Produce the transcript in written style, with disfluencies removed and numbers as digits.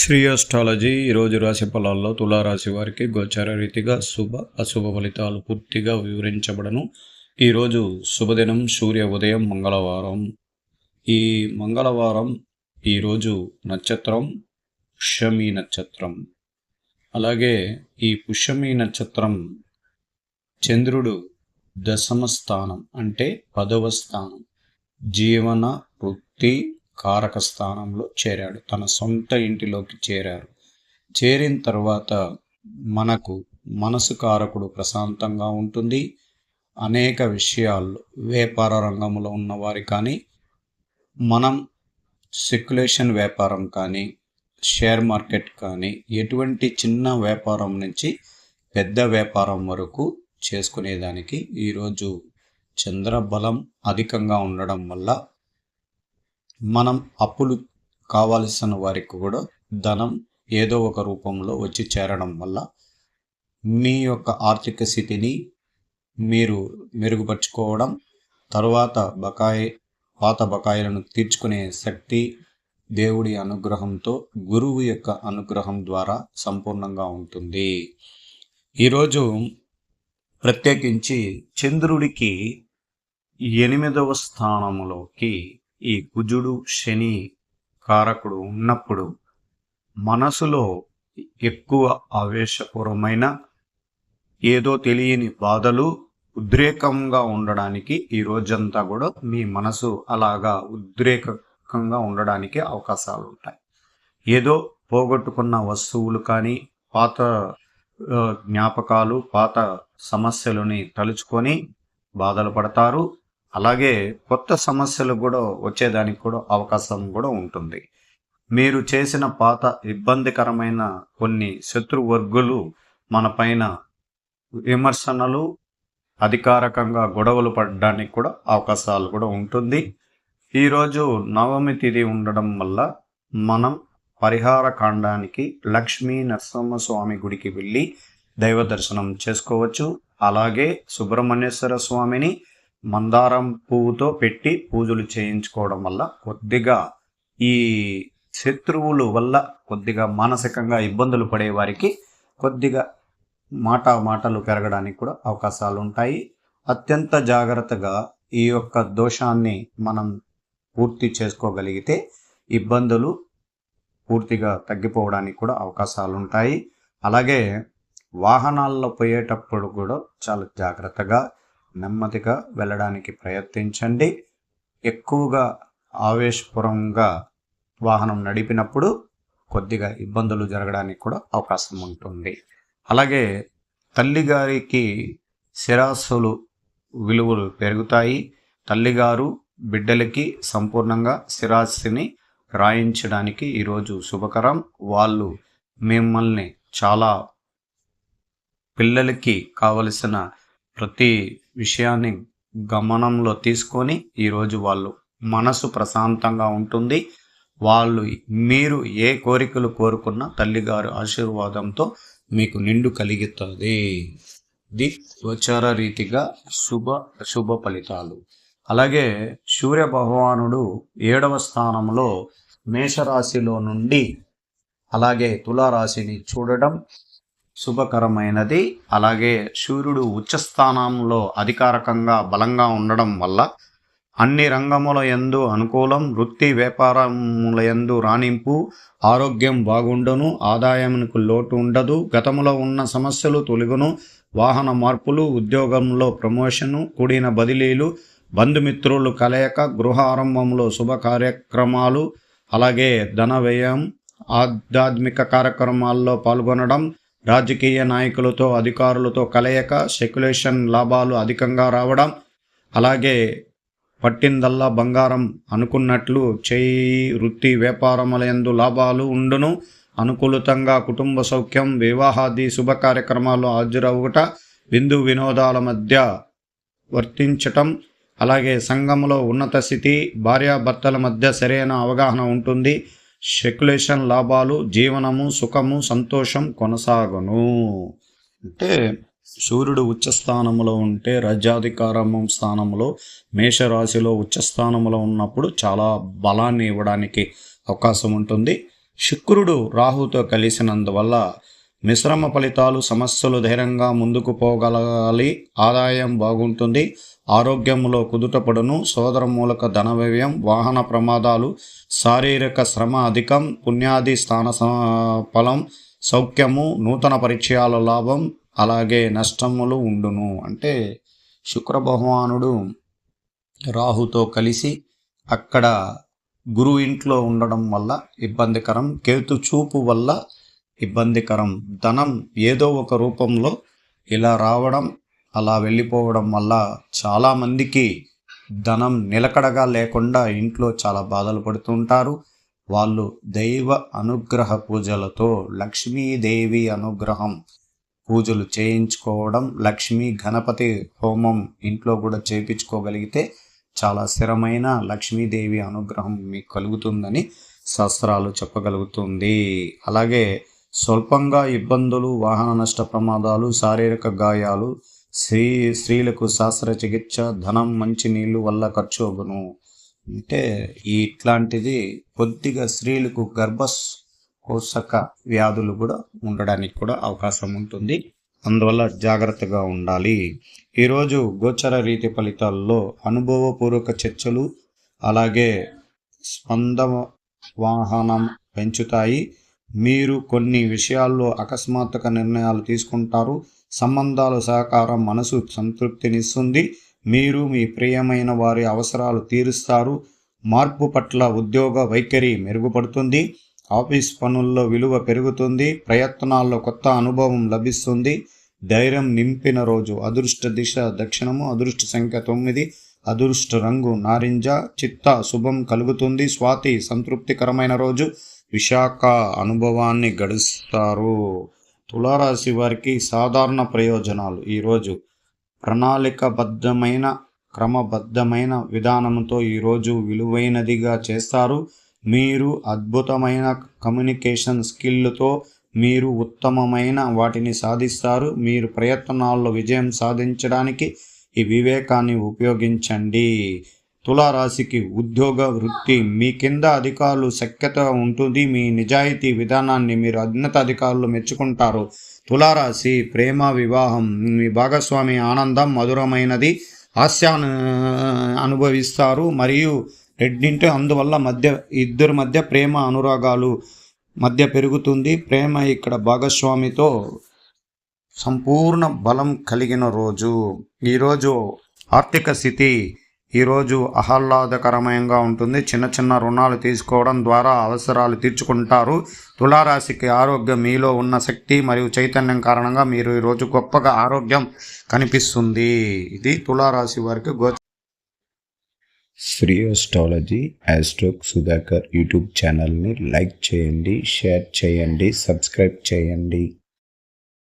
Shri astrology ఈరోజు రాశి ఫలాల్లో తులారాశి వారికి గోచార రీతిగా శుభ అశుభ ఫలితాలు పూర్తిగా వివరించబడను. ఈరోజు శుభదినం సూర్య ఉదయం మంగళవారం. ఈ మంగళవారం ఈరోజు నక్షత్రం పుష్యమి నక్షత్రం. అలాగే ఈ పుష్యమి నక్షత్రం చంద్రుడు దశమ స్థానం అంటే 10వ స్థానం జీవన వృత్తి కారక స్థానంలో చేరాడు. తన సొంత ఇంటిలోకి చేరారు. చేరిన తర్వాత మనకు మనసు కారకుడు ప్రశాంతంగా ఉంటుంది. అనేక విషయాల్లో వ్యాపార రంగంలో ఉన్నవారి కానీ, మనం స్పెక్యులేషన్ వ్యాపారం కానీ, షేర్ మార్కెట్ కానీ, ఎటువంటి చిన్న వ్యాపారం నుంచి పెద్ద వ్యాపారం వరకు చేసుకునేదానికి ఈరోజు చంద్రబలం అధికంగా ఉండడం వల్ల మనం అప్పులు కావాల్సిన వారికి కూడా ధనం ఏదో ఒక రూపంలో వచ్చి చేరడం వల్ల మీ యొక్క ఆర్థిక స్థితిని మీరు మెరుగుపరుచుకోవడం, తర్వాత పాత బకాయిలను తీర్చుకునే శక్తి దేవుడి అనుగ్రహంతో, గురువు యొక్క అనుగ్రహం ద్వారా సంపూర్ణంగా ఉంటుంది. ఈరోజు ప్రత్యేకించి చంద్రుడికి 8వ స్థానంలోకి ఈ కుజుడు శని కారకుడు ఉన్నప్పుడు మనసులో ఎక్కువ ఆవేశపూర్వమైన ఏదో తెలియని బాధలు, ఉద్రేకంగా ఉండడానికి ఈ రోజంతా కూడా మీ మనసు అలాగా ఉద్రేకంగా ఉండడానికి అవకాశాలు ఉంటాయి. ఏదో పోగొట్టుకున్న వస్తువులు కానీ, పాత జ్ఞాపకాలు, పాత సమస్యలని తలుచుకొని బాధలు పడతారు. అలాగే కొత్త సమస్యలు కూడా వచ్చేదానికి కూడా అవకాశం కూడా ఉంటుంది. మీరు చేసిన పాత ఇబ్బందికరమైన కొన్ని శత్రువర్గులు మన పైన విమర్శనలు, అధికారికంగా గొడవలు పడడానికి కూడా అవకాశాలు కూడా ఉంటుంది. ఈరోజు నవమి తిథి ఉండడం వల్ల మనం పరిహార కాండానికి లక్ష్మీ నరసింహస్వామి గుడికి వెళ్ళి దైవ దర్శనం చేసుకోవచ్చు. అలాగే సుబ్రహ్మణ్యేశ్వర స్వామిని మందారం పువ్వుతో పెట్టి పూజలు చేయించుకోవడం వల్ల కొద్దిగా ఈ శత్రువుల వల్ల కొద్దిగా మానసికంగా ఇబ్బందులు పడే వారికి కొద్దిగా మాటలు పెరగడానికి కూడా అవకాశాలు ఉంటాయి. అత్యంత జాగ్రత్తగా ఈ యొక్క దోషాన్ని మనం పూర్తి చేసుకోగలిగితే ఇబ్బందులు పూర్తిగా తగ్గిపోవడానికి కూడా అవకాశాలు ఉంటాయి. అలాగే వాహనాల్లో పోయేటప్పుడు కూడా చాలా జాగ్రత్తగా నెమ్మదిగా వెళ్ళడానికి ప్రయత్నించండి. ఎక్కువగా ఆవేశపూర్వకంగా వాహనం నడిపినప్పుడు కొద్దిగా ఇబ్బందులు జరగడానికి కూడా అవకాశం ఉంటుంది. అలాగే తల్లిగారికి స్థిరాస్తులు విలువలు పెరుగుతాయి. తల్లిగారు బిడ్డలకి సంపూర్ణంగా స్థిరాస్తిని రాయించడానికి ఈరోజు శుభకరం. వాళ్ళు మిమ్మల్ని చాలా పిల్లలకి కావలసిన ప్రతి విషయాన్ని గమనంలో తీసుకొని ఈరోజు వాళ్ళు మనసు ప్రశాంతంగా ఉంటుంది. మీరు ఏ కోరికలు కోరుకున్నా తల్లిగారు ఆశీర్వాదంతో మీకు నిండు కలుగుతుంది. ఇది గోచార రీతిగా శుభ ఫలితాలు. అలాగే సూర్య భగవానుడు 7వ స్థానంలో మేషరాశిలో నుండి అలాగే తులారాశిని చూడడం శుభకరమైనది. అలాగే సూర్యుడు ఉచ్చస్థానంలో అధికారికంగా బలంగా ఉండడం వల్ల అన్ని రంగముల యందు అనుకూలం, వృత్తి వ్యాపారముల యందు రాణింపు, ఆరోగ్యం బాగుండును, ఆదాయానికి లోటు ఉండదు, గతంలో ఉన్న సమస్యలు తొలగును, వాహన మార్పులు, ఉద్యోగంలో ప్రమోషను, కూడిన బదిలీలు, బంధుమిత్రులు కలయిక, గృహ ఆరంభంలో శుభ కార్యక్రమాలు, అలాగే ధన వ్యయం, ఆధ్యాత్మిక కార్యక్రమాల్లో పాల్గొనడం, రాజకీయ నాయకులతో అధికారులతో కలయిక, స్పెక్యులేషన్ లాభాలు అధికంగా రావడం, అలాగే పట్టిందల్లా బంగారం అనుకున్నట్లు చేయి, వృత్తి వ్యాపారములందు లాభాలు ఉండును, అనుకూలతంగా కుటుంబ సౌఖ్యం, వివాహాది శుభ కార్యక్రమాలు హాజరవుట, విందు వినోదాల మధ్య వర్తించటం, అలాగే సంఘంలో ఉన్నత స్థితి, భార్యాభర్తల మధ్య సరైన అవగాహన ఉంటుంది. స్పెక్యులేషన్ లాభాలు, జీవనము, సుఖము, సంతోషం కొనసాగును. అంటే సూర్యుడు ఉచ్చస్థానంలో ఉంటే రాజ్యాధికారం స్థానంలో మేషరాశిలో ఉచ్చస్థానంలో ఉన్నప్పుడు చాలా బలాన్ని ఇవ్వడానికి అవకాశం ఉంటుంది. శుక్రుడు రాహుతో కలిసినందువల్ల మిశ్రమ ఫలితాలు, సమస్యలు ధైర్యంగా ముందుకు పోగలగాలి, ఆదాయం బాగుంటుంది, ఆరోగ్యంలో కుదుటపడును, సోదర మూలక ధన వ్యయం, వాహన ప్రమాదాలు, శారీరక శ్రమ అధికం, పుణ్యాది స్థాన ఫలం, సౌఖ్యము, నూతన పరిచయాల లాభం, అలాగే నష్టములు ఉండును. అంటే శుక్ర భగవానుడు రాహుతో కలిసి అక్కడ గురువు ఇంట్లో ఉండడం వల్ల ఇబ్బందికరం, కేతు చూపు వల్ల ఇబ్బందికరం, ధనం ఏదో ఒక రూపంలో ఇలా రావడం అలా వెళ్ళిపోవడం వల్ల చాలామందికి ధనం నిలకడగా లేకుండా ఇంట్లో చాలా బాధలు పడుతుంటారు. వాళ్ళు దైవ అనుగ్రహ పూజలతో లక్ష్మీదేవి అనుగ్రహం పూజలు చేయించుకోవడం, లక్ష్మీ గణపతి హోమం ఇంట్లో కూడా చేయించుకోగలిగితే చాలా స్థిరమైన లక్ష్మీదేవి అనుగ్రహం మీకు కలుగుతుందని శాస్త్రాలు చెప్పగలుగుతుంది. అలాగే స్వల్పంగా ఇబ్బందులు, వాహన నష్ట ప్రమాదాలు, శారీరక గాయాలు, స్త్రీలకు శస్త్రచికిత్స, ధనం, మంచి నీళ్ళు వల్ల ఖర్చు అవ్వను. అంటే ఇట్లాంటిది కొద్దిగా స్త్రీలకు గర్భకోశక వ్యాధులు కూడా ఉండడానికి కూడా అవకాశం ఉంటుంది. అందువల్ల జాగ్రత్తగా ఉండాలి. ఈరోజు గోచర రీతి ఫలితాల్లో అనుభవపూర్వక చర్చలు, అలాగే స్పంద వాహనం పెంచుతాయి. మీరు కొన్ని విషయాల్లో అకస్మాత్తుగా నిర్ణయాలు తీసుకుంటారు. సంబంధాల సహకారం మనసు సంతృప్తినిస్తుంది. మీరు మీ ప్రియమైన వారి అవసరాలు తీరుస్తారు. మార్పు పట్ల ఉద్యోగ వైఖరి మెరుగుపడుతుంది. ఆఫీస్ పనుల్లో విలువ పెరుగుతుంది. ప్రయత్నాల్లో కొత్త అనుభవం లభిస్తుంది. ధైర్యం నింపిన రోజు. అదృష్ట దిశ దక్షిణము, అదృష్ట సంఖ్య 9, అదృష్ట రంగు నారింజ, చిత్త శుభం కలుగుతుంది. స్వాతి సంతృప్తికరమైన రోజు. విశాఖ అనుభవాన్ని గడుస్తారు. తులారాశి వారికి సాధారణ ప్రయోజనాలు. ఈరోజు ప్రణాళికబద్ధమైన క్రమబద్ధమైన విధానంతో ఈరోజు విలువైనదిగా చేస్తారు. మీరు అద్భుతమైన కమ్యూనికేషన్ స్కిల్తో మీరు ఉత్తమమైన వాటిని సాధిస్తారు. మీరు ప్రయత్నాల్లో విజయం సాధించడానికి ఈ వివేకాన్ని ఉపయోగించండి. తులారాశికి ఉద్యోగ వృత్తి. మీ కింద అధికారులు సఖ్యత ఉంటుంది. మీ నిజాయితీ విధానాన్ని మీరు ఉన్నత అధికారులు మెచ్చుకుంటారు. తులారాశి ప్రేమ, వివాహం. మీ భాగస్వామి ఆనందం మధురమైనది, హాస్యాన్ని అనుభవిస్తారు మరియు రెండింటి అందువల్ల ఇద్దరి మధ్య ప్రేమ అనురాగాలు మధ్య పెరుగుతుంది. ప్రేమ ఇక్కడ భాగస్వామితో సంపూర్ణ బలం కలిగిన రోజు. ఈరోజు ఆర్థిక స్థితి ఈరోజు ఆహ్లాదకరంగా ఉంటుంది. చిన్న చిన్న రుణాలు తీసుకోవడం ద్వారా అవసరాలు తీర్చుకుంటారు. తులారాశికి ఆరోగ్యం. మీలో ఉన్న శక్తి మరియు చైతన్యం కారణంగా మీరు ఈరోజు గొప్పగా ఆరోగ్యం కనిపిస్తుంది. ఇది తులారాశి వారికి శ్రీ ఆస్ట్రాలజీ ఆస్ట్రోక్ సుధాకర్ యూట్యూబ్ ఛానల్ని లైక్ చేయండి, షేర్ చేయండి, సబ్స్క్రైబ్ చేయండి.